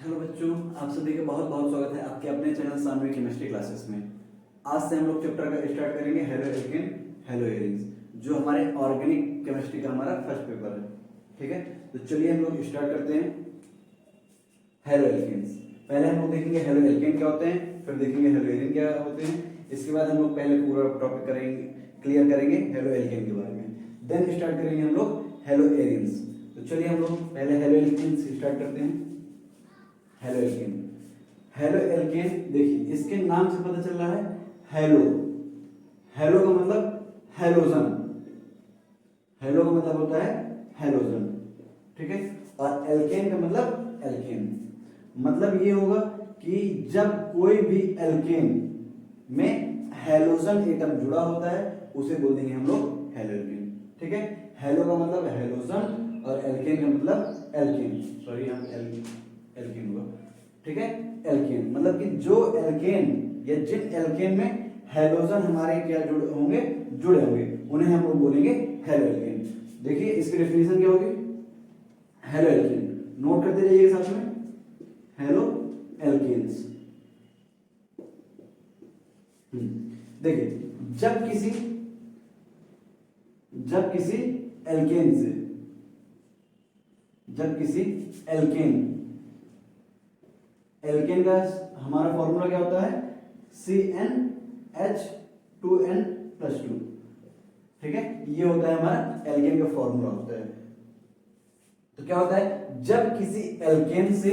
Hello बच्चों, आप सभी का बहुत बहुत स्वागत है आपके अपने चैनल सानवी केमिस्ट्री क्लासेस में। आज से हम लोग चैप्टर का स्टार्ट करेंगे हेलो एल्केन हेलो एरिन्स, जो हमारे ऑर्गेनिक केमिस्ट्री का हमारा फर्स्ट पेपर है। ठीक है, तो चलिए हम लोग स्टार्ट करते हैं। हेलो एल्केन्स, पहले हम लोग देखेंगे हेलो एल्केन क्या होते हैं, फिर देखेंगे हेलो एरिन क्या होते हैं। इसके बाद हम लोग पहले पूरा टॉपिक करेंगे, क्लियर करेंगे हेलो एल्केन के बारे में। देन स्टार्ट करेंगे हम लोग हेलो एरिन्स। तो चलिए हम लोग पहले हेलो एल्केन से स्टार्ट करते हैं। हेलो एल्केन, हेलो एल्केन देखिए इसके नाम से पता चल रहा है हेलो। हेलो का मतलब हेलोजन, हेलो का मतलब होता है हेलोजन। ठीक है, और एल्केन का मतलब एल्केन, मतलब ये होगा कि जब कोई भी एल्केन में हेलोजन एटम जुड़ा होता है उसे बोल देंगे हम लोग हेलो एल्केन। ठीक है, हेलो का मतलब हेलोजन और एल्केन का मतलब एल्केन, सॉरी यहाँ एल्केन होगा। ठीक है, एल्केन मतलब कि जो एल्केन या जिन एल्केन में हेलोजन हमारे क्या जुड़े होंगे उन्हें हम लोग बोलेंगे हेलो एल्केन। देखिए इसकी डेफिनेशन क्या होगी, हेलो एल्केन, नोट करते जाइए साथ में, हेलो एल्केन्स। देखिए जब किसी एल्केन से, जब किसी एल्केन, एल्केन का हमारा फॉर्मूला क्या होता है CnH2n+2। ठीक है, ये होता है हमारा एल्केन का फॉर्मूला होता है। तो क्या होता है, जब किसी एल्केन से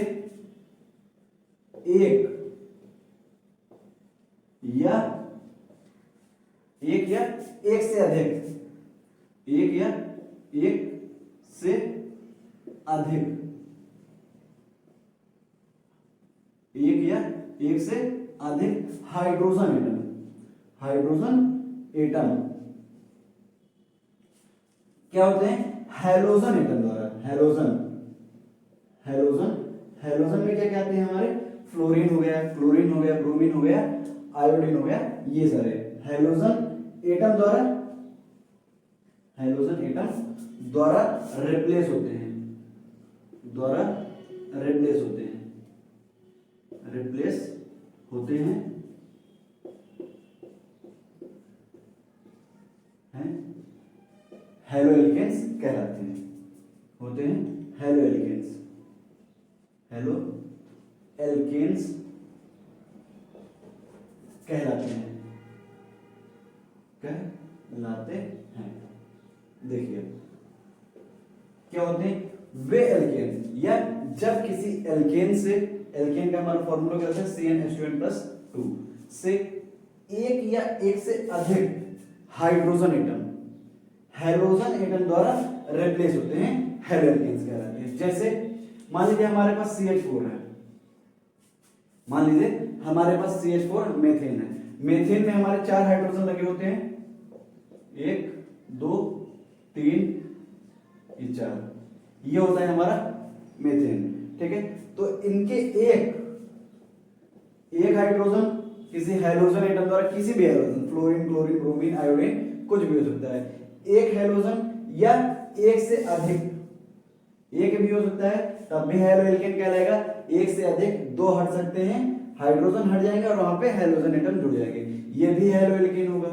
एक या एक से अधिक, एक या एक से अधिक, एक या एक से अधिक हाइड्रोजन एटम, हाइड्रोजन एटम क्या होते हैं, हेलोजन एटम द्वारा, हेलोजन, हेलोजन, हेलोजन में क्या कहते हैं हमारे, फ्लोरीन हो गया, क्लोरीन हो गया, ब्रोमीन हो गया, आयोडीन हो गया, ये सारे हेलोजन एटम द्वारा, हेलोजन एटम द्वारा रिप्लेस होते हैं, द्वारा रिप्लेस होते हैं, रिप्लेस होते हैं, हेलो एल्केन्स कहलाते हैं, होते हैं हेलो एल्केन्स, हेलो एल्केन्स कहलाते हैं, कहलाते हैं। देखिए क्या होते हैं वे एल्केन, या जब किसी एल्केन से, एल्केन का हमारा फॉर्मूला क्या होता है CnH2n+2, से एक या एक से अधिक हाइड्रोजन एटम, हेलोजन एटम द्वारा रिप्लेस होते हैं, हेलो एल्केन्स कहलाते हैं। जैसे मान लीजिए हमारे पास CH4 है, मान लीजिए हमारे पास CH4 मेथेन है, मेथेन में हमारे 4 हाइड्रोजन लगे होते हैं, 1 2 3 4, ये होता है हमारा मेथेन। ठीक है, तो इनके एक हाइड्रोजन किसी हेलोजन एटम द्वारा, किसी भी halogen, fluorine, chlorine, bromine, iodine, कुछ भी हो सकता है, एक हेलोजन या एक से अधिक, एक भी हो सकता है तब भी हेलो एल्केन कहलाएगा, एक से अधिक, दो हट सकते हैं, हाइड्रोजन हट जाएंगे और वहां पे हेलोजन एटम जुड़ जाएंगे, ये भी हेलो एल्केन होगा।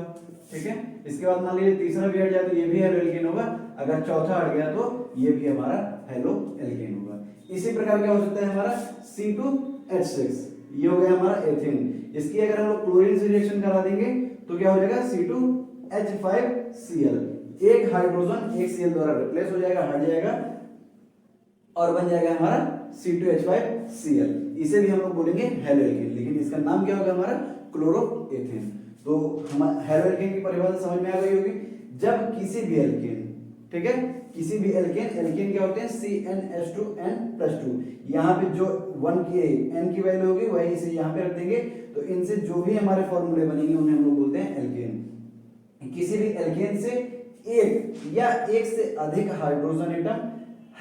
ठीक है, इसके बाद मान लीजिए तीसरा भी हट जाए तो ये भी हेलो एल्केन होगा, अगर चौथा हट गया तो ये भी हमारा हेलो एल्केन होगा। इसी प्रकार क्या हो सकता है हमारा C2H6, ये हो गया हमारा एथेन, इसकी अगर हम लोग क्लोरीन से रिएक्शन करा देंगे तो क्या हो जाएगा C2H5Cl, एक हाइड्रोजन एक Cl द्वारा रिप्लेस हो जाएगा, हट जाएगा और बन जाएगा हमारा C2H5Cl, इसे भी हम लोग बोलेंगे हेलो एल्केन, लेकिन इसका नाम क्या होगा हमारा क्लोरोएथेन। तो हम हेलो एल्केन की परिभाषा समझ में आ गई होगी, जब किसी भी एल्केन, ठीक है, किसी भी एल्केन, एल्केन क्या होते हैं CnH2n+2, यहाँ पे जो 1 की n की वैल्यू होगी वही इसे यहाँ पे रख देंगे, तो इनसे जो भी हमारे फॉर्मूले बनेंगे उन्हें हम लोग बोलते हैं एल्केन। किसी भी एल्केन से एक या एक से अधिक हाइड्रोजन एटम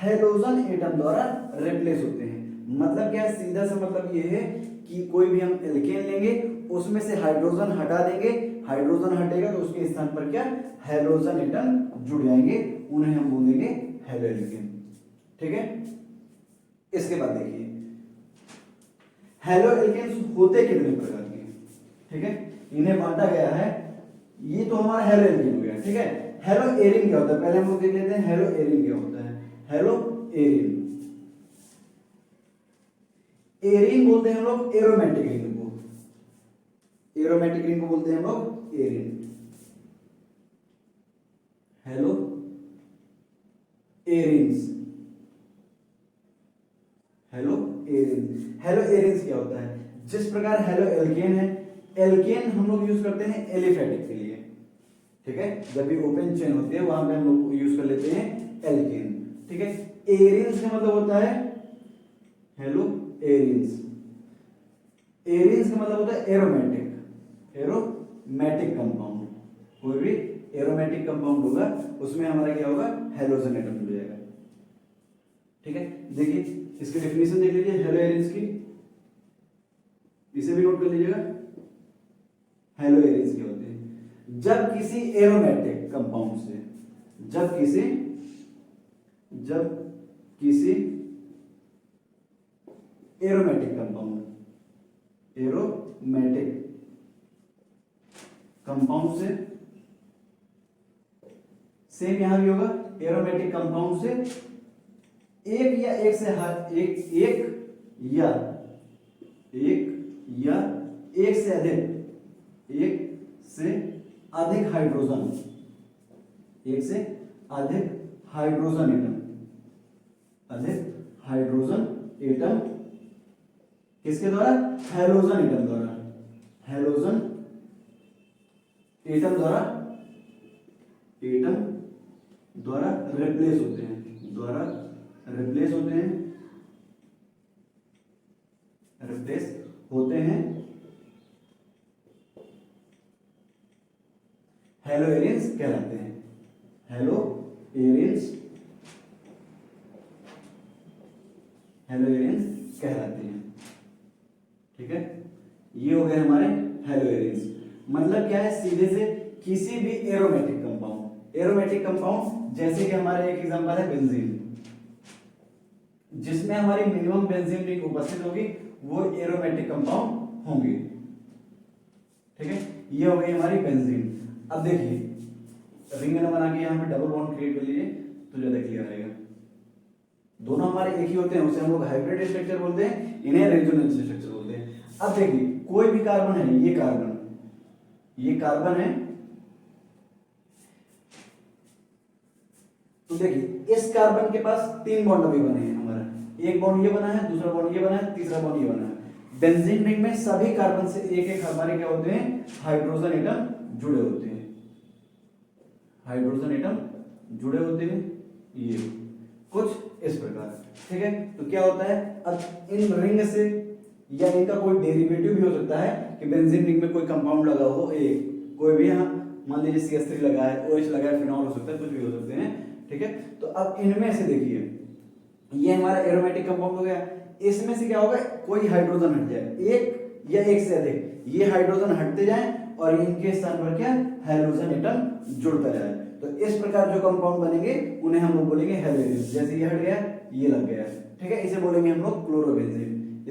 हेलोजन एटम द्वारा रिप्लेस होते हैं। मतलब क्या है, सीधा सा मतलब ये है कि कोई भी हम एल्केन लेंगे उसमें से हाइड्रोजन हटा देंगे, हाइड्रोजन हटेगा तो उसके स्थान पर क्या हेलोजन एटम जुड़ जाएंगे, उन्हें हम बोलेंगे हेलो एल्केन। ठीक है, इसके बाद देखिए हेलो एल्केन्स होते कितने प्रकार के हैं, ठीक है, इन्हें बांटा गया है। ये तो हमारा हेलो एल्केन हो गया, ठीक है। हेलो एरिन क्या होता है, पहले हम लोग देख लेते हैं हेलो एरिन क्या होता है। हेलो एरिन, एरिन बोलते हैं हम लोग एरोमेटिक रिंग को, एरोमेटिक रिंग को बोलते हैं हम लोग arene. Halo arenes, halo arene, halo arenes क्या होता है, जिस प्रकार हेलो एल्केन है, एल्केन हम लोग यूज करते हैं एलिफेटिक के लिए, ठीक है, जब भी ओपन चेन होती है वहां पे हम लोग यूज कर लेते हैं एल्केन, ठीक है। एरिन्स का मतलब होता है हेलो एरिन्स, एरिन्स का मतलब होता है एरोमेटिक, एरोमेटिक कंपाउंड, कोई भी एरोमेटिक कंपाउंड होगा उसमें हमारा क्या होगा, हेलोजन एटम जुड़ जाएगा, ठीक है। देखिए इसकी डेफिनेशन देख लीजिए हेलो एरिन्स की, इसे भी नोट कर लीजिएगा। हेलो एरिन्स क्या होते हैं, जब किसी एरोमेटिक कंपाउंड से, जब किसी एरोमेटिक कंपाउंड, एरोमेटिक कंपाउंड से, सेम यहां भी होगा, एरोमेटिक कंपाउंड से एक या एक से अधिक हाइड्रोजन, एक से अधिक हाइड्रोजन एटम किसके द्वारा, हेलोजन एटम द्वारा, हेलोजन एटम द्वारा रिप्लेस होते हैं, हेलो एरिन्स कहलाते हैं, हेलो एरिन्स कहलाते हैं, ठीक है। ये हो गए हमारे हेलो एरिन्स। मतलब क्या है, सीधे से किसी भी एरोमेटिक कंपाउंड जैसे कि हमारे एक एग्जांपल है बेंजीन, जिसमें हमारी मिनिमम बेंजीन रिंग उपस्थित होगी वो एरोमेटिक कंपाउंड होंगे, ठीक है। ये हो गई हमारी बेंजीन। अब देखिए रिंग न बना के यहाँ पे डबल बॉन्ड क्रिएट कर लीजिए तो ज्यादा क्लियर आएगा। दोनों हमारे एक ही होते हैं, उसे हम लोग हाइब्रिड स्ट्रक्चर बोलते हैं, इन्हें रेजोनेंस स्ट्रक्चर बोलते हैं। अब देखिए कोई भी कार्बन है, ये कार्बन है, तो देखिए इस कार्बन के पास 3 बॉन्ड अभी बने हैं हमारा, एक बॉन्ड ये बना है, दूसरा बॉन्ड ये बना है, तीसरा बॉन्ड ये बना है। बेंजीन रिंग में सभी कार्बन से एक एक हमारे क्या होते हैं, हाइड्रोजन एटम जुड़े होते हैं, ये कुछ इस प्रकार, ठीक है। तो क्या होता है, अब इन रिंग से या इनका कोई डेरिवेटिव भी हो सकता है कि बेंजीन रिंग में कोई कंपाउंड लगा हो, कोई भी, यहाँ मान लीजिए CH3 लगा है, OH लगा है, फिनॉल हो सकता है, कुछ भी हो सकते हैं, ठीक है। तो अब इनमें से देखिए ये हमारा एरोमेटिक कंपाउंड हो गया, इसमें से क्या होगा, कोई हाइड्रोजन हट जाए, एक या एक से अधिक, ये हाइड्रोजन हटते जाएं और इनके स्थान पर क्या, हेलोजन एटम जुड़ता जाए। तो इस प्रकार जो कंपाउंड बनेंगे उन्हें हम लोग बोलेंगे हेलो एरिन्स। जैसे ये हट गया, ये लग गया, ठीक है, इसे बोलेंगे हम लोग क्लोरोबेंजीन।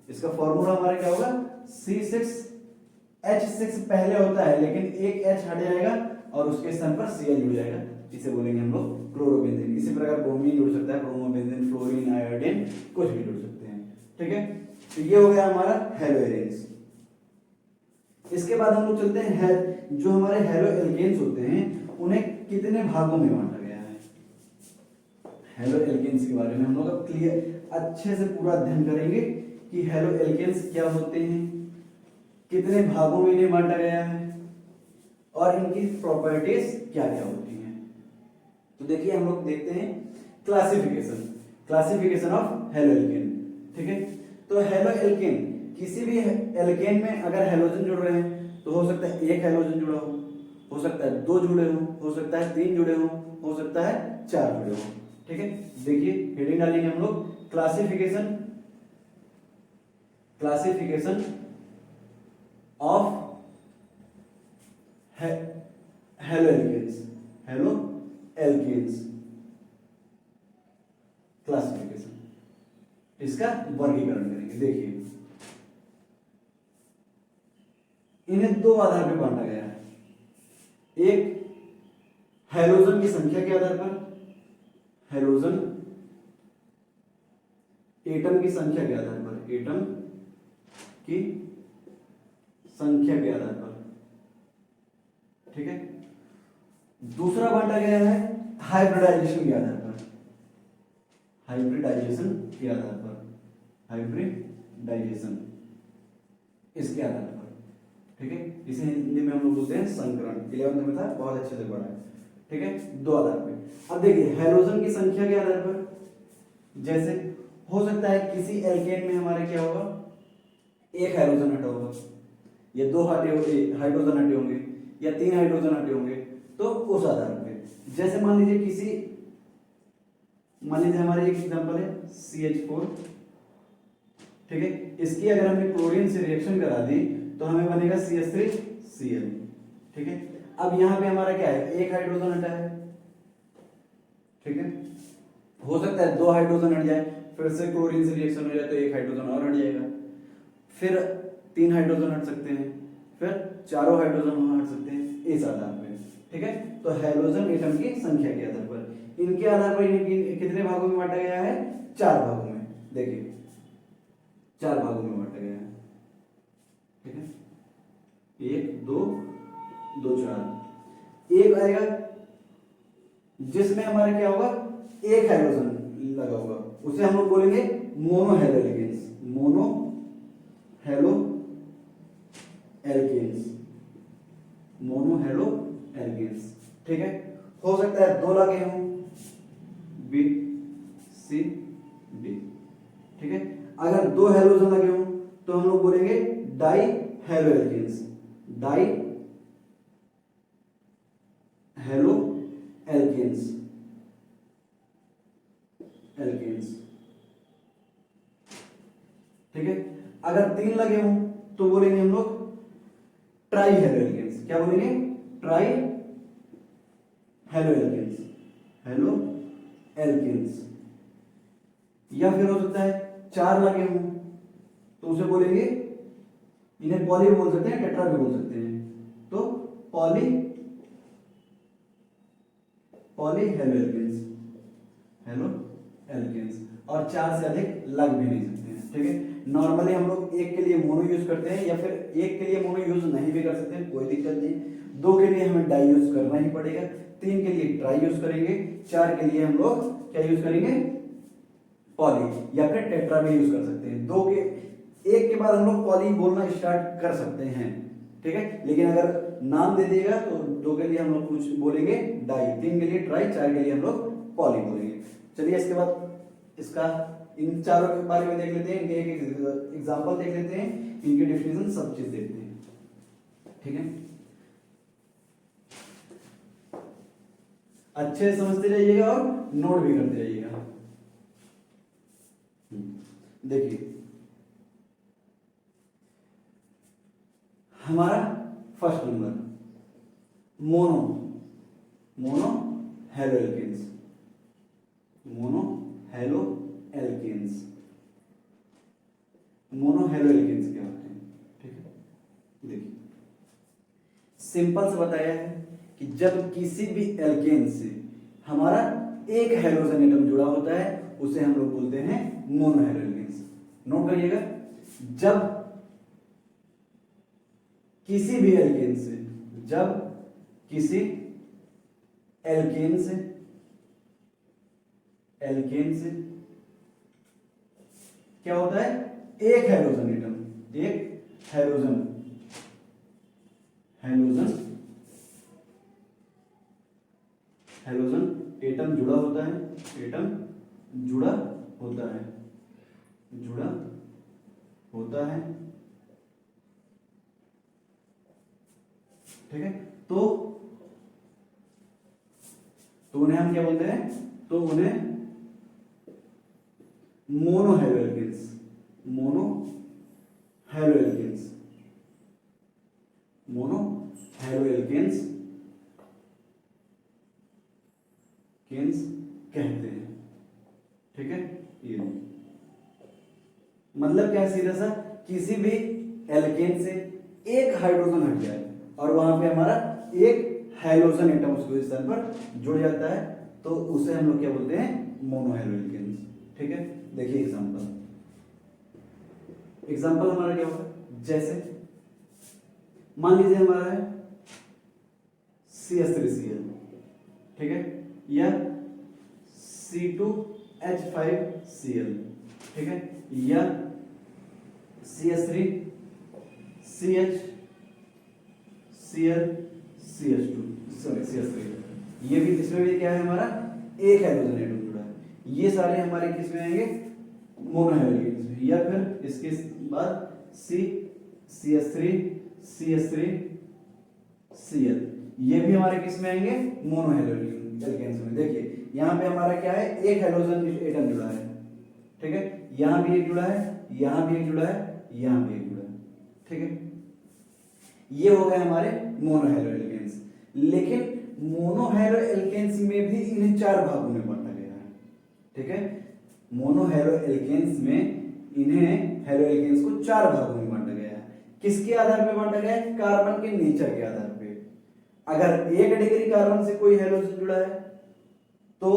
इसका फॉर्मूला हमारा क्या होगा, C6H6 पहले होता है लेकिन एक H हट जाएगा और उसके स्थान पर Cl जुड़ जाएगा, इसे बोलेंगे हम लोग क्लोरोबेंजीन। इसी प्रकार ब्रोमीन जुड़ सकता है, ब्रोमोबेंजीन, फ्लोरीन, आयोडीन, कुछ भी जुड़ सकते हैं, ठीक है। तो ये हो गया हमारा हेलो एरिन्स। इसके बाद हम लोग चलते हैं जो हमारे हेलो एल्केन्स होते हैं उन्हें कितने भागों में बांटा गया है। हेलो एल्केन्स के बारे में हम लोग अब क्लियर अच्छे से पूरा अध्ययन करेंगे कि हेलो एल्केन्स क्या होते हैं, कितने भागों में इन्हें बांटा गया है और इनकी प्रॉपर्टीज क्या क्या होती हैं। तो देखिए हम लोग देखते हैं क्लासिफिकेशन ऑफ हेलो एल्केन, ठीक है। तो हेलो एल्केन, किसी भी एल्केन में अगर हेलोजन जुड़ रहे हैं तो हो सकता है एक हेलोजन जुड़ा हो सकता है 2 जुड़े हो सकता है 3 जुड़े हो सकता है 4 जुड़े हो, ठीक है। देखिए हेडिंग डालेंगे हम लोग classification of halo alkanes classification, इसका वर्गीकरण करेंगे। देखिए इन्हें दो आधार पर बांटा गया है, एक हैलोजन की संख्या के आधार पर, हैलोजन एटम की संख्या के आधार पर, एटम की संख्या के आधार पर, ठीक है। दूसरा बांटा गया है हाइब्रिडाइजेशन के आधार पर, हाइब्रिडाइजेशन के आधार पर, हाइब्रिडाइजेशन इसके आधार पर, ठीक है। इसे हिंदी में हम लोग बोलते हैं संकरण। 11th में था, बहुत अच्छे से पढ़ा है, ठीक है, दो आधार पे। अब देखिए हैलोजन की संख्या के आधार पर, जैसे हो सकता है किसी एल्केन में हमारे क्या होगा, एक हाइड्रोजन हटा होगा, या दो हाइड्रोजन हटे होंगे, या तीन हाइड्रोजन हटे होंगे, तो उस आधार पे जैसे मान लीजिए हमारे एक एग्जांपल है CH4, ठीक है। इसकी अगर हमने क्लोरीन से रिएक्शन करा दी तो हमें बनेगा CH3Cl, ठीक है। अब यहाँ पे हमारा क्या है, एक हाइड्रोजन हटा है, ठीक है। हो सकता है दो हाइड्रोजन हट जाए, फिर से क्लोरीन से रिएक्शन हो जाए तो एक हाइड्रोजन और हट जाएगा, फिर तीन हाइड्रोजन हट सकते हैं, फिर चारों हाइड्रोजन हट सकते हैं, इस आधार पे, ठीक है। तो हैलोजन एटम की संख्या के आधार पर, इनके आधार पर इन्हें कितने भागों में बांटा गया है, 4 भागों में। देखिए 4 भागों में बांटा गया है, ठीक है, 1 2 2 4। एक आएगा जिसमें हमारे क्या होगा, एक हाइड्रोजन लगा होगा, उसे हम लोग बोलेंगे mono halo alkanes, mono halo alkanes, mono halo alkanes, ठीक है। हो सकता है दो लगे हों, B C D, ठीक है। अगर दो हेलोजन लगे हों तो हम लोग बोलेंगे di halo alkanes, di halo alkanes, alkanes, ठीक है। अगर तीन लगे हों तो बोलेंगे हम लोग ट्राई हेलो एल्केन्स, क्या बोलेंगे, tri halo alkanes, halo alkanes. या फिर हो सकता है 4 लगे हों तो उसे बोलेंगे, इन्हें पॉली भी बोल सकते हैं, टेट्रा भी बोल सकते हैं, तो poly halo alkanes, halo alkanes. और 4 से अधिक लग भी नहीं सकते हैं, ठीक है। नॉर्मली हम लोग एक के लिए मोनो यूज करते हैं, या फिर एक के लिए मोनो यूज नहीं भी कर सकते हैं, कोई दिक्कत नहीं। 2 के लिए हमें डाई यूज करना ही पड़ेगा, 3 के लिए ट्राई यूज करेंगे, 4 के लिए हम लोग क्या यूज करेंगे, पॉली या फिर टेट्रा भी यूज कर सकते हैं। एक के बाद हम लोग पॉली बोलना स्टार्ट कर सकते हैं, ठीक है। लेकिन अगर नाम दे देगा तो 2 के लिए हम लोग कुछ बोलेंगे डाई, 3 के लिए ट्राई, 4 के लिए हम लोग पॉली बोलेंगे। चलिए इसके बाद इसका इन चारों के बारे में देख लेते हैं, इनके एक एग्जांपल देख लेते हैं, इनकी डेफिनेशन सब चीज देखते हैं, ठीक है। अच्छे से समझते जाइएगा और नोट भी करते जाइएगा। देखिए हमारा first number mono halo alkanes, mono halo alkanes, mono halo alkanes क्या होते हैं, ठीक है। देखिए सिंपल से बताया है कि जब किसी भी एल्केन से हमारा एक हाइड्रोजन एटम जुड़ा होता है उसे हम लोग बोलते हैं मोनो हेलो एल्केन्स। नोट करिएगा, जब किसी भी एल्केन से, जब किसी एल्केन से क्या होता है, एक हाइड्रोजन एटम, एक हाइड्रोजन एटम जुड़ा होता है, एटम जुड़ा होता है, ठीक है। तो उन्हें हम क्या बोलते हैं, तो उन्हें mono halo alkanes, mono halo alkanes, mono halo alkanes कहते हैं, ठीक है। ये मतलब क्या, सीधा सा किसी भी एल्केन से एक हाइड्रोजन हट जाए और वहां पे हमारा एक हैलोजन एटम उसके स्थान पर जुड़ जाता है, तो उसे हम लोग क्या बोलते हैं, मोनोहैलोजेन। ठीक है, देखिए एग्जांपल हमारा क्या होगा, जैसे मान लीजिए हमारा है CH3Cl, ठीक है, या C2H5Cl, ठीक है, या CH3CHCl CH3, ये भी, इसमें भी क्या है हमारा एक हाइड्रोजन एटम जुड़ा है। ये सारे हमारे किस में आएंगे, मोनोहैलोजेन में। या फिर इसके बाद CH3CH3Cl, ये भी हमारे किस में आएंगे, मोनोहैलोजेन में। देखिए यहाँ पे हमारा क्या है, एक हाइड्रोजन एटम जुड़ा है, ठीक है, यहाँ भी एक जुड़ा है, यहाँ भी एक जुड़ा है, यहाँ भी एक जुड़ा है, ठीक है, ये हो गए हमारे मोनोहैलोजेन्स। लेकिन मोनोहैलोजेन्स में भी इन्हें चार भागों में बांटा गया है, ठीक है, मोनोहैलोजेन्स में इन्हें हैलोजेन्स को चार भागों में बांटा गया है। किसके आधार पर बांटा गया है, कार्बन के नेचर के आधार पे। अगर 1 डिग्री कार्बन से कोई हैलोजन जुड़ा है तो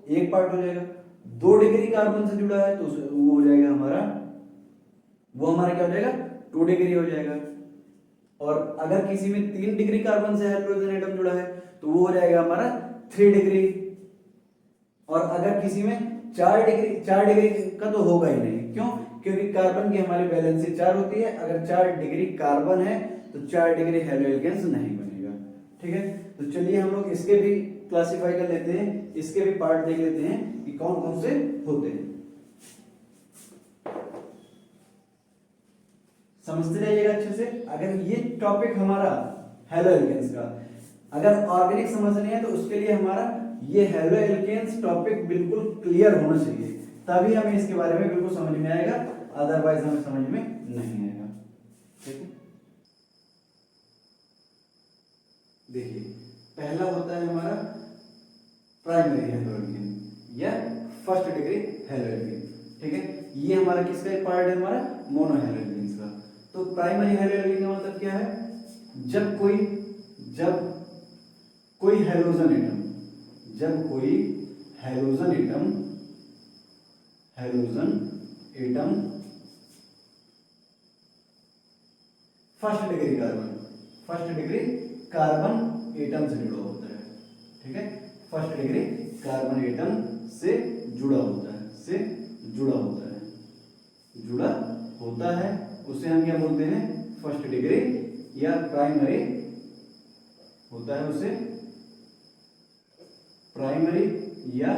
एक पार्ट हो जाएगा, 2 डिग्री कार्बन से जुड़ा है तो वो हो जाएगा हमारा, वो हमारा क्या हो जाएगा, 2 डिग्री हो जाएगा। और अगर किसी में 3 डिग्री कार्बन से हाइड्रोजन एटम जुड़ा है तो वो हो जाएगा हमारा 3 डिग्री। और अगर किसी में 4 डिग्री का तो होगा ही नहीं, क्यों, क्योंकि कार्बन की हमारी वैलेंसी 4 होती है। अगर 4 डिग्री कार्बन है तो 4 डिग्री हैलोजेन्स नहीं बनेगा, ठीक है। तो चलिए हम लोग इसके भी क्लासिफाई कर लेते हैं, इसके भी पार्ट देख लेते हैं कि कौन कौन से होते हैं। समझते रहिएगा अच्छे से। अगर ये टॉपिक हमारा हैलोजेन्स का अगर ऑर्गेनिक समझनी है तो उसके लिए हमारा ये हैलोजेन्स टॉपिक बिल्कुल क्लियर होना चाहिए, तभी हमें इसके बारे में बिल्कुल समझ में आएगा, अदरवाइज हमें समझ में नहीं आएगा, ठीक है। देखिए पहला होता है हमारा प्राइमरी हैलोजेन या फर्स्ट डिग्री हैलोजेन, ठीक है, ये हमारा किसका एक पार्ट है, हमारा मोनोहैलोजेन्स का। तो प्राइमरी हैलोजेन का मतलब क्या है, जब कोई halogen atom, first degree carbon atom से जुड़ा होता है, ठीक है, फर्स्ट डिग्री कार्बन एटम से जुड़ा होता है, उसे हम क्या बोलते हैं, फर्स्ट डिग्री या प्राइमरी होता है, उसे प्राइमरी या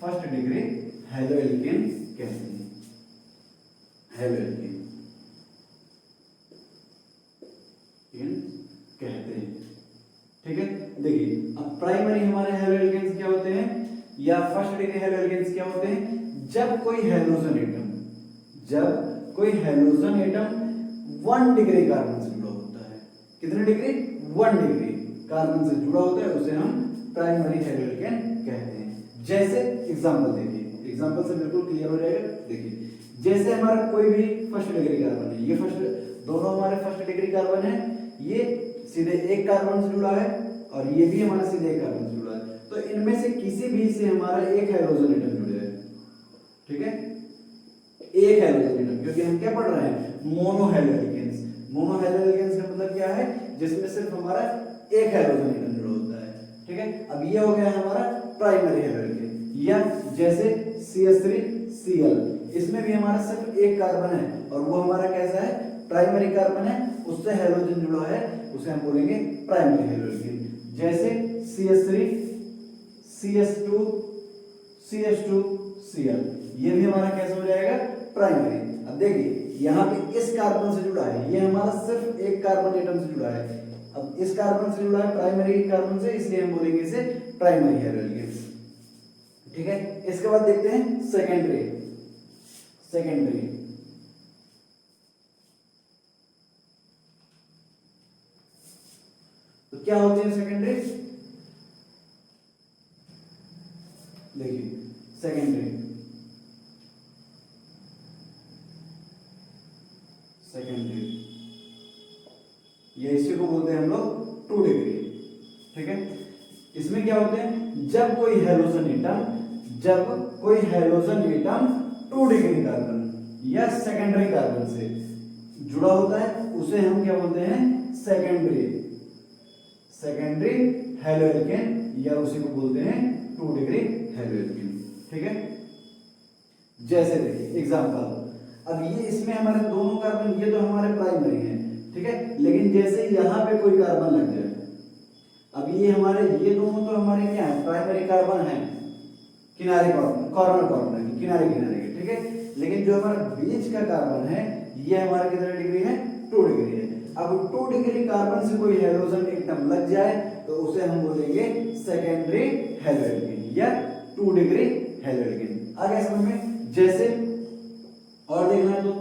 फर्स्ट डिग्री हैलोजेन कहते हैं, ठीक है। देखिए अब प्राइमरी हमारे हैलोजेन्स क्या होते हैं या फर्स्ट डिग्री हैलोजेन्स क्या होते हैं, जब कोई हैलोजन एटम 1 डिग्री कार्बन से जुड़ा होता है। कितने डिग्री, 1 डिग्री कार्बन से जुड़ा होता है, उसे हम प्राइमरी हैलोजेन कहते हैं। जैसे एग्जांपल देखिए, एग्जांपल से बिल्कुल क्लियर हो जाएगा। देखिए जैसे हमारा कोई भी फर्स्ट डिग्री कार्बन है, ये दोनों हमारे फर्स्ट डिग्री कार्बन है, ये सीधे एक कार्बन से जुड़ा है और ये भी हमारा सीधे एक कार्बन से जुड़ा है, तो इनमें से किसी भी से हमारा एक हैलोजन एटम जुड़े है, ठीक है, एक हैलोजन एटम, क्योंकि हम क्या पढ़ रहे हैं, मोनोहैलोजेन्स का मतलब क्या है, जिसमें सिर्फ हमारा एक हैलोजन एटम जुड़ा होता है, ठीक है। अब ये हो गया हमारा प्राइमरी हैलोजेन। या जैसे CH3Cl, इसमें भी हमारा सिर्फ एक कार्बन है और वो हमारा कैसा है, प्राइमरी कार्बन है, उससे हैलोजन जुड़ा है, उसे हम बोलेंगे प्राइमरी हैलोजन। जैसे CH3 CH2 CH2Cl, ये भी हमारा कैसा हो जाएगा, प्राइमरी। अब देखिए यहाँ पे इस कार्बन से जुड़ा है, ये हमारा सिर्फ एक कार्बन एटम से जुड़ा है, अब इस कार्बन से जुड़ा है प्राइमरी कार्बन से, इसलिए हम बोलेंगे इसे प्राइमरी हैलोजेन, ठीक है। इसके बाद देखते हैं सेकेंडरी। तो क्या होते हैं सेकेंडरी, देखिए सेकेंडरी क्या होते हैं, जब कोई हैलोजन एटम 2 डिग्री कार्बन या सेकेंडरी कार्बन से जुड़ा होता है उसे हम क्या बोलते हैं, सेकेंडरी हैलोएल्केन, या उसी को बोलते हैं 2 डिग्री हैलोएल्केन। ठीक है, जैसे देखिए एग्जांपल, अब ये इसमें हमारे दोनों कार्बन, ये तो हमारे प्राइमरी हैं, ठीक है, लेकिन जैसे यहाँ पे कोई कार्बन लग जाए, अब ये हमारे, ये दोनों तो हमारे क्या है, प्राइमरी कार्बन है, किनारे कॉर्नर किनारे के, ठीक है, लेकिन जो हमारा बीच का कार्बन है ये हमारा कितना डिग्री है, 2 डिग्री है। अब 2 डिग्री कार्बन से कोई हैलोजन एटम लग जाए तो उसे हम बोलेंगे सेकेंडरी हैलोएल्केन या 2 डिग्री हैलोएल्केन। आगे समझ में, जैसे और देखना है तो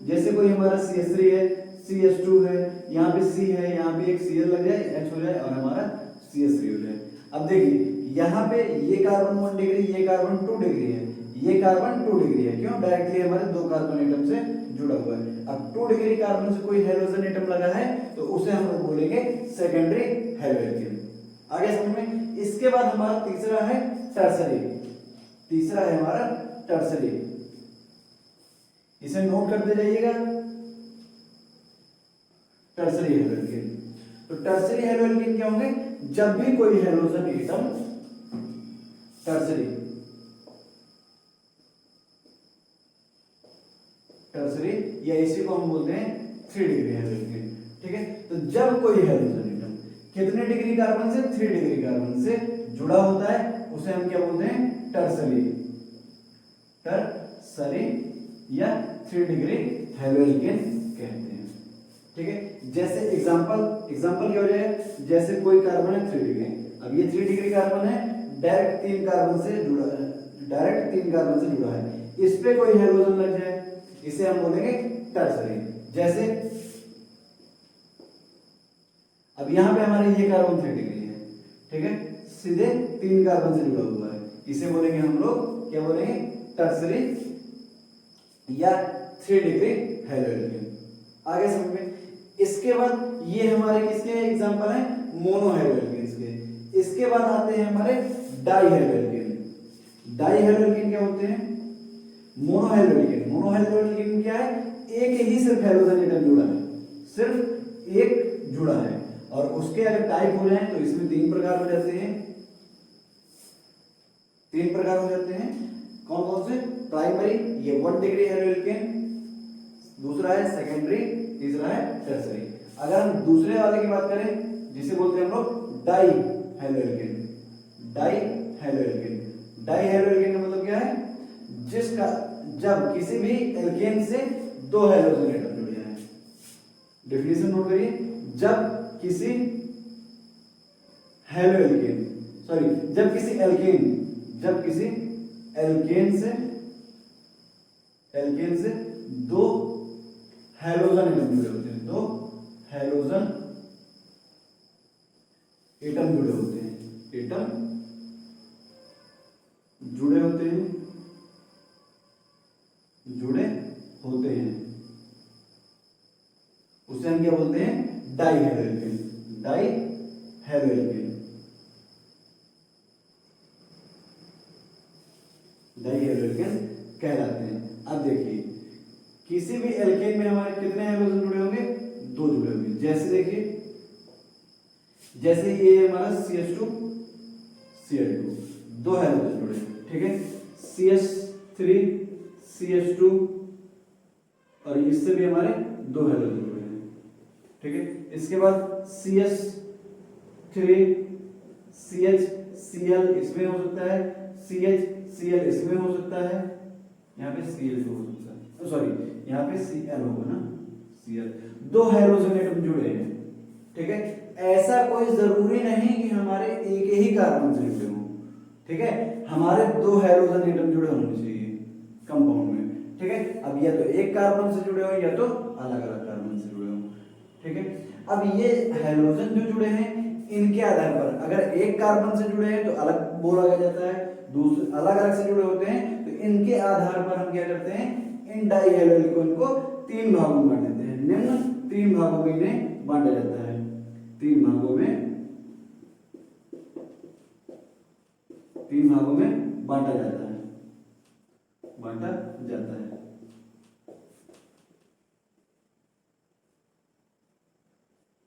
जैसे कोई हमारा CH3 है, CH2 है, यहाँ पे C है, यहाँ पे एक Cl लग जाए, H हो जाए और हमारा CH3 हो जाए। अब देखिए यहाँ पे ये कार्बन 1 डिग्री, ये कार्बन 2 डिग्री है, ये कार्बन 2 डिग्री है, क्यों, डायरेक्टली हमारे दो कार्बन एटम से जुड़ा हुआ है। अब 2 डिग्री कार्बन से कोई हैलोजन एटम लगा है तो उसे हम लोग बोलेंगे सेकेंडरी हैलोएल्केन। आगे समझ में, इसके बाद हमारा तीसरा है टर्सरी, इसे नोट करते जाइएगा, टर्सरी हैलोएल्केन। तो टर्सरी हैलोएल्केन क्या होंगे, जब भी कोई हैलोजन एटम टर्सरी या इसी को हम बोलते हैं 3 डिग्री हैलोएल्केन। ठीक है, तो जब कोई हैलोजन एटम कितने डिग्री कार्बन से, 3 डिग्री कार्बन से जुड़ा होता है उसे हम क्या बोलते हैं, टर्सरी या 3 डिग्री हैलोएल्केन कहते हैं। ठीक है, जैसे एग्जांपल क्या हो जाए, जैसे कोई कार्बन है 3 डिग्री, अब ये 3 डिग्री कार्बन है, डायरेक्ट 3 कार्बन से जुड़ा है, इस पे कोई हैलोजन लग जाए इसे हम बोलेंगे टर्सरी। जैसे अब यहां पे हमारे ये कार्बन 3 डिग्री है, ठीक है, सीधे 3 कार्बन से जुड़ा हुआ है, इसे बोलेंगे हम लोग, क्या बोलेंगे, टर्सरी या 3 डिग्री हैलोएल्केन। आगे समझ में, इसके बाद ये हमारे किसके एग्जांपल हैं, मोनो हैलोएल्केन के। इसके बाद आते हैं हमारे डाई हैलोएल्केन क्या होते हैं, मोनो हैलोएल्केन क्या है, एक ही सिर्फ हैलोजन एटम जुड़ा है, सिर्फ एक जुड़ा है, और उसके अगर टाइप हो जाए तो इसमें 3 प्रकार हो जाते हैं, कौन से, प्राइमरी, ये 1 डिग्री हैलोएल्केन, दूसरा है सेकेंडरी, तीसरा है टर्सरी। अगर हम दूसरे वाले की बात करें जिसे बोलते हैं हम लोग डाई हैलोएल्केन का मतलब क्या है, जिसका जब किसी भी एल्केन से 2 हैलोजन एटम जुड़ जाए। डेफिनेशन नोट करिए, जब किसी एल्केन से 2 हैलोजन एटम जुड़े होते हैं, 2 हैलोजन एटम जुड़े होते हैं, उसे हम क्या बोलते हैं, डाई हैलोएल्केन कहलाते हैं। अब देखिए किसी भी एल्केन में हमारे कितने हैलोजन जुड़े होंगे, 2 जुड़े होंगे। जैसे देखिए, जैसे ये हमारा CH2 Cl2, 2 हैलोजन जुड़े, ठीक है, CH3 CH2, और इससे भी हमारे 2 हैलोजन जुड़े हैं, ठीक है। इसके बाद CH3 CHCl इसमें हो सकता है, CHCl इसमें हो सकता है, यहाँ पे Cl2 हो सकता है, सॉरी यहाँ पे Cl होगा ना, Cl, 2 हैलोजन एटम जुड़े हैं, ठीक है। ऐसा कोई जरूरी नहीं कि हमारे एक ही कार्बन से जुड़े हों, ठीक है, हमारे 2 हैलोजन एटम जुड़े होने चाहिए कंपाउंड में, ठीक है। अब या तो एक कार्बन से जुड़े हो या तो अलग अलग कार्बन से जुड़े हो, ठीक है। अब ये हैलोजन जो जुड़े हैं इनके आधार पर, अगर एक कार्बन से जुड़े हैं तो अलग बोला जाता है, दूसरे अलग अलग से जुड़े होते हैं तो इनके आधार पर हम क्या करते हैं, इन डाई हैलोएल्केन को 3 भागों में बांट देते हैं। निम्न 3 भागों में इन्हें बांटा जाता है, 3 भागों में 3 भागों में बांटा जाता है, बांटा जाता है।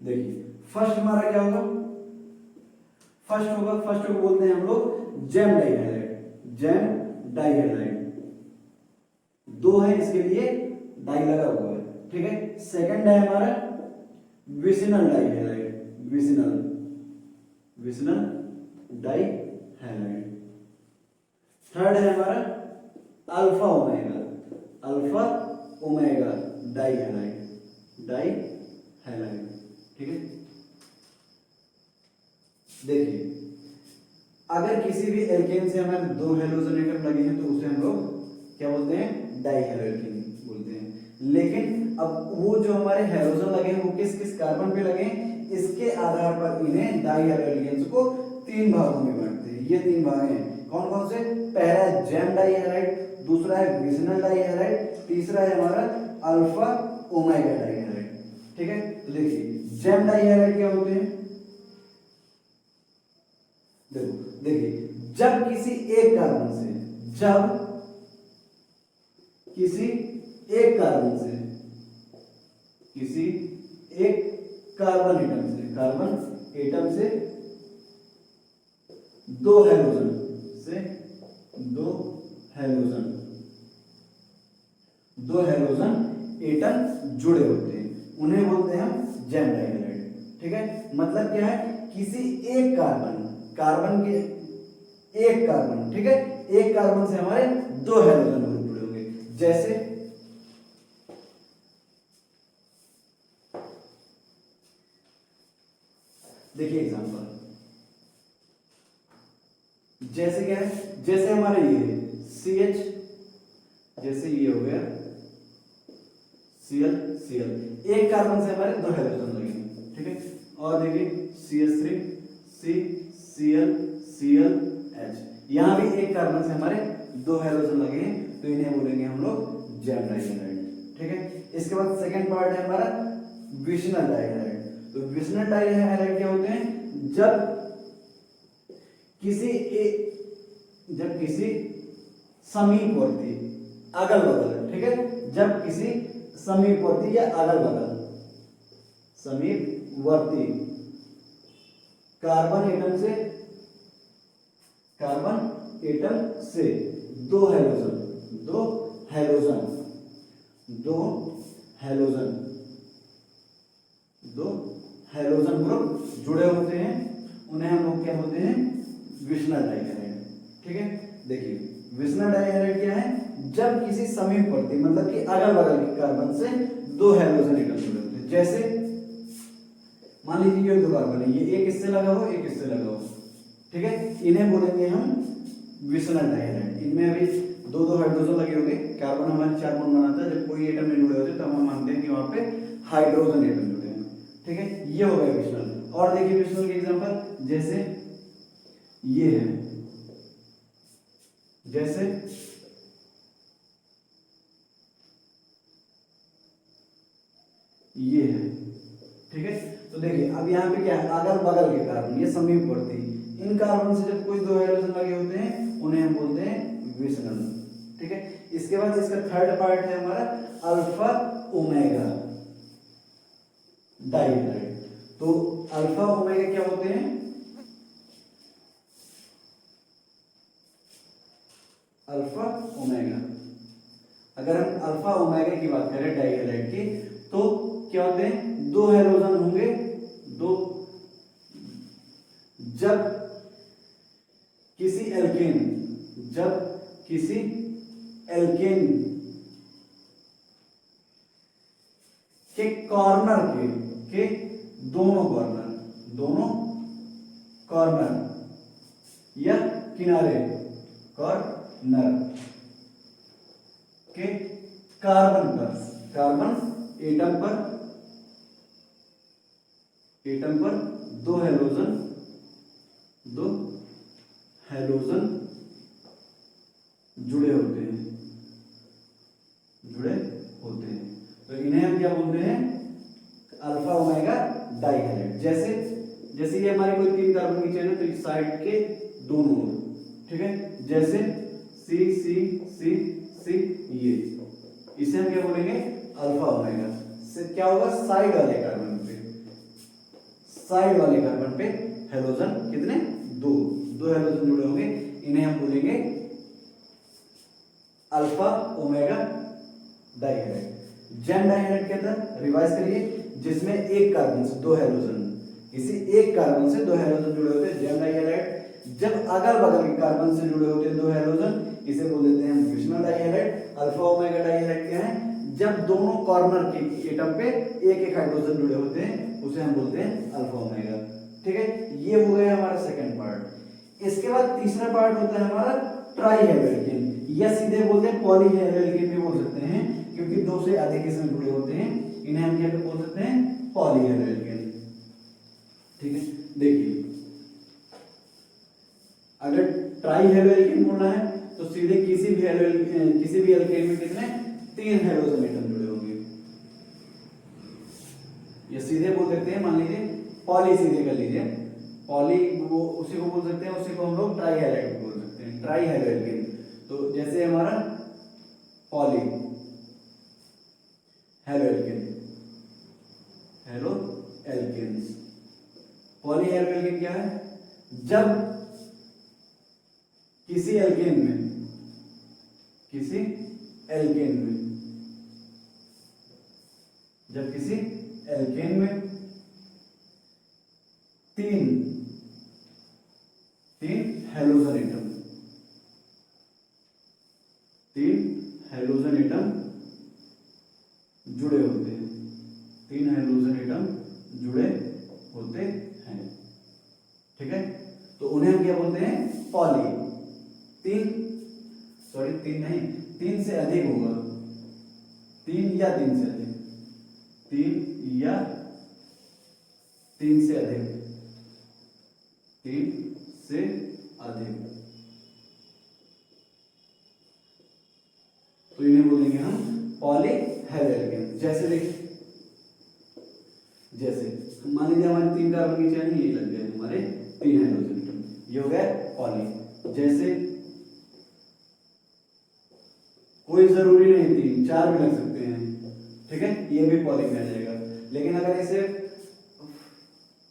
देखिए फर्स्ट हमारा क्या होगा, फर्स्ट को बोलते हैं हम लोग जेम डाइहैलाइड, जेम डाइहैलाइड। 2 है इसके लिए डाई लगा हुआ है, ठीक है। सेकंड है हमारा विसिनल डाइहैलाइड, विसिनल डाइहैलाइड। थर्ड है हमारा अल्फा ओमेगा डाइहैलाइड, ठीक है। देखिए अगर किसी भी एल्केन से हमें 2 हैलोजन एटम लगे हैं तो उसे हम लोग क्या बोलते हैं, डाइहैलोएल्केन बोलते हैं। लेकिन अब वो जो हमारे हैलोजन लगे हैं वो किस किस कार्बन पे लगे हैं, इसके आधार पर इन्हें डाइहैलोएल्केन्स को 3 भागों में बांटते हैं। ये 3 भाग हैं, कौन कौन से, पहला है जेम डाइहैलाइड, दूसरा है विसिनल डाइहैलाइड, तीसरा है हमारा अल्फा ओमेगा डाइहैलाइड, ठीक है। तो देखिए जेम डाइहैलाइड क्या होते हैं, देखिए जब किसी एक कार्बन से, किसी एक कार्बन एटम से 2 हैलोजन एटम जुड़े होते हैं, उन्हें बोलते हैं हम जेम डाइहैलाइड, ठीक है। मतलब क्या है, किसी एक कार्बन के एक कार्बन, ठीक है, एक कार्बन से हमारे 2 हैलोजन ग्रुप जुड़े होंगे। जैसे देखिए एग्जांपल, जैसे क्या है, जैसे हमारे ये CH, जैसे ये हो गया Cl, एक कार्बन से हमारे 2 हैलोजन लगेंगे, ठीक है। और देखिए CH3, ClClH, यहां भी एक कार्बन से हमारे 2 हैलोजन लगे हैं, तो इन्हें बोलेंगे हम लोग जेम डाइहैलाइड, ठीक है। इसके बाद सेकंड पार्ट है हमारा विसिनल डाइहैलाइड। तो विसिनल डाइहैलाइड क्या होते हैं, जब किसी समीपवर्ती अगल बगल, ठीक है, जब किसी समीपवर्ती या अगल बगल समीपवर्ती कार्बन एटम से 2 हैलोजन ग्रुप जुड़े होते हैं, उन्हें हम लोग क्या बोलते हैं, विसिनल डाइहैलाइड, ठीक है। देखिए विसिनल डाइहैलाइड क्या है, जब किसी समीपवर्ती मतलब कि अगल बगल के कार्बन से 2 हैलोजन एटम जुड़े होते हैं। जैसे मान लीजिए ये 2 कार्बन है, ये एक इससे लगा हो, एक इससे लगा हो, ठीक है, इन्हें बोलेंगे हम विसिनल डाइहैलाइड। इनमें अभी 2 हाइड्रोजन लगे होंगे, कार्बन हमारे 4 बॉन्ड बनाता है, जब कोई एटम नहीं जुड़े होते तो हम मानते हैं कि वहां पे हाइड्रोजन एटम जुड़े हैं, ठीक है। ये हो गया विसिनल। और देखिए विसिनल के एग्जांपल, जैसे ये है, जैसे ये है, ठीक है। तो देखिए अब यहाँ पे क्या है, अगल बगल के कार्बन, ये समीपवर्ती, इन कार्बन से जब कोई 2 हाइड्रोजन लगे होते हैं उन्हें हम बोलते हैं विसिनल, ठीक है। इसके बाद इसका थर्ड पार्ट है हमारा अल्फा ओमेगा डाइहैलाइड। तो अल्फा ओमेगा क्या होते हैं, अल्फा ओमेगा, अगर हम अल्फा ओमेगा की बात करें डाइहैलाइड की, तो क्या होते हैं, 2 हैलोजन होंगे, जब किसी एल्केन के कॉर्नर के दोनों कॉर्नर या किनारे, कॉर्नर के कार्बन एटम पर 2 हैलोजन जुड़े होते हैं, तो इन्हें हम क्या बोलते हैं, अल्फा ओमेगा डाइहैलाइड। जैसे ये हमारी कोई 3 कार्बन की चेन है, तो इस साइड के दोनों ओर, ठीक है, जैसे सी सी सी सी, ये इसे हम क्या बोलेंगे, अल्फा ओमेगा। से क्या होगा, साइड वाले कार्बन पे, साइड वाले कार्बन पे हेलोजन कितने, दो दो हेलोजन जुड़े होंगे, इन्हें हम बोलेंगे alpha omega dihalide. Gem dihalide के अंदर रिवाइज करिए, जिसमें एक कार्बन से दो हेलोजन, किसी एक कार्बन से दो हेलोजन जुड़े होते हैं, जेम डाइहेलाइड। जब अगल बगल के कार्बन से जुड़े होते हैं दो हेलोजन, इसे बोल देते हैं विषमल डाइहेलाइड। अल्फा ओमेगा डाइहेलाइड क्या है, जब दोनों कॉर्नर के एटम पे एक एक हाइड्रोजन जुड़े होते हैं, उसे हम बोलते हैं अल्फा ओमेगा। ठीक है, ये हो गया हमारा सेकंड पार्ट। इसके बाद तीसरा पार्ट होता है हमारा ट्राई हेलोएल्केन, या सीधे बोलते हैं पॉली हेलोएल्केन भी बोल सकते हैं, क्योंकि दो से अधिक इसमें जुड़े होते हैं, इन्हें हम क्या बोल सकते हैं, पॉली हेलोएल्केन। ठीक है, देखिए अगर ट्राई हेलोएल्केन बोलना है तो सीधे किसी भी एल्केन में कितने, तीन हेलोजन एटम जुड़े होंगे, ये सीधे बोल देते हैं। मान लीजिए पॉली, सीधे कर लीजिए पॉली, वो उसी को बोल सकते हैं, उसी को हम लोग ट्राई हेलोएल्केन बोल सकते हैं, ट्राई हेलोएल्केन। तो जैसे हमारा poly haloalkane, haloalkanes, poly haloalkane क्या है, जब किसी एल्केन में, किसी एल्केन में, जब किसी एल्केन में तीन हेलोजन एटम, तीन हेलोजन एटम जुड़े होते हैं, तीन हेलोजन एटम जुड़े होते हैं। ठीक है, तो उन्हें हम क्या बोलते हैं, पॉली। तीन नहीं, तीन से अधिक होगा, तीन या तीन से अधिक, तीन या तीन से अधिक, तीन से अधिक, तो इन्हें बोलेंगे हम पॉली हेलोएल्केन। जैसे देखिए, जैसे मान लीजिए हमारे तीन कार्बन की चेन, ये लग गए हमारे तीन हाइड्रोजन एटम, ये हो गया पॉली। जैसे कोई जरूरी नहीं तीन, चार भी लग सकते हैं, ठीक है, ये भी पॉली में आ जाएगा। लेकिन अगर इसे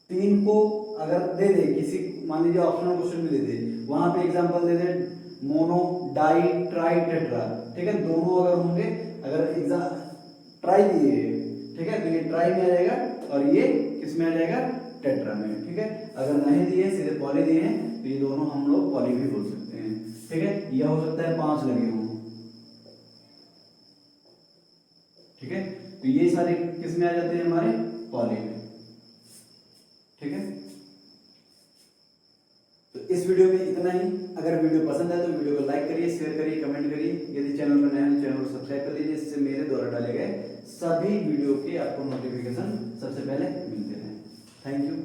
तीन को अगर दे दे किसी, मान लीजिए ऑप्शनल क्वेश्चन में दे दे, वहां पे एग्जांपल दे दे मोनो, डाई, ट्राई, टेट्रा, ठीक है, दोनों अगर होंगे, अगर एग्जाम ट्राई दिए, ठीक है, तो ये ट्राई में आ जाएगा और ये किस में आ जाएगा, टेट्रा में। ठीक है, अगर नहीं दिए, सीधे पॉली दिए हैं, तो ये दोनों हम लोग पॉली भी बोल सकते हैं। ठीक है, यह हो सकता है पांच लगे हों, ठीक है, तो ये सारे किस में आ जाते हैं, हमारे पॉली में। ठीक है, तो इस वीडियो में इतना ही। अगर वीडियो पसंद आए तो वीडियो को लाइक करिए, शेयर करिए, कमेंट करिए। यदि चैनल पर नया है, चैनल को सब्सक्राइब कर लीजिए, इससे मेरे द्वारा डाले गए सभी वीडियो के आपको नोटिफिकेशन सबसे पहले मिलते हैं। Thank you.